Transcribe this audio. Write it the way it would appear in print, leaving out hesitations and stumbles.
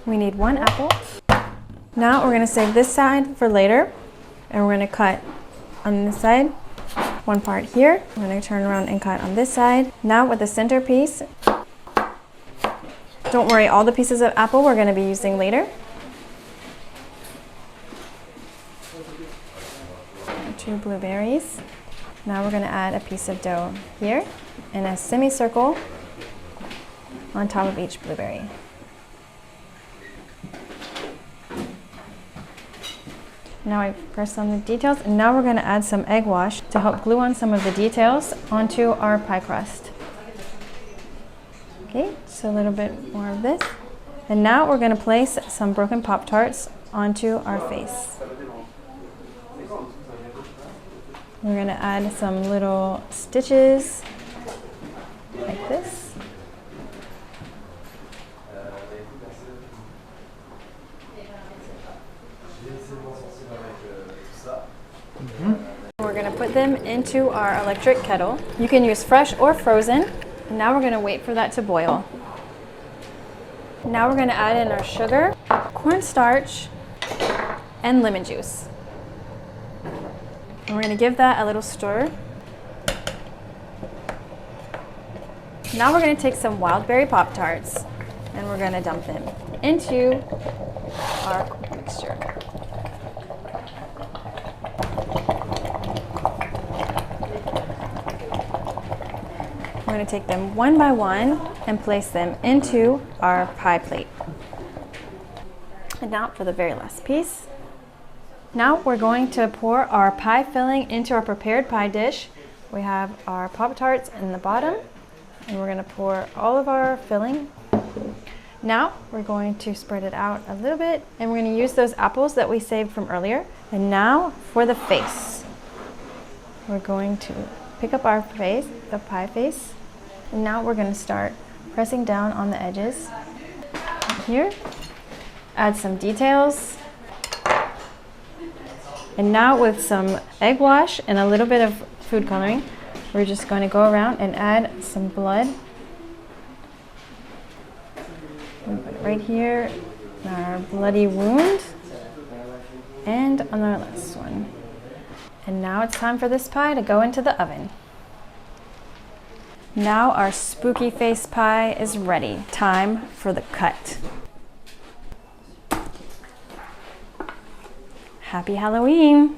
We need 1 apple. Now we're gonna save this side for later, and we're gonna cut on this side, 1 part here. I'm gonna turn around and cut on this side. Now with the center piece, don't worry, all the pieces of apple we're gonna be using later. 2 blueberries. Now we're gonna add a piece of dough here in a semicircle on top of each blueberry. Now I've pressed on the details, and now we're going to add some egg wash to help glue on some of the details onto our pie crust. Okay, so a little bit more of this. And now we're going to place some broken Pop-Tarts onto our face. We're going to add some little stitches like this. We're going to put them into our electric kettle. You can use fresh or frozen. And now we're going to wait for that to boil. Now we're going to add in our sugar, cornstarch, and lemon juice. And we're going to give that a little stir. Now we're going to take some wild berry Pop-Tarts and we're going to dump them into our mixture. We're going to take them one by one and place them into our pie plate. And now for the very last piece. Now we're going to pour our pie filling into our prepared pie dish. We have our Pop-Tarts in the bottom, and we're going to pour all of our filling. Now we're going to spread it out a little bit, and we're going to use those apples that we saved from earlier. And now for the face. We're going to pick up our face, the pie face, and now we're going to start pressing down on the edges. Here, add some details. And now with some egg wash and a little bit of food coloring, we're just going to go around and add some blood. Put it right here in our bloody wound and on our last one. And now it's time for this pie to go into the oven. Now our spooky face pie is ready. Time for the cut. Happy Halloween!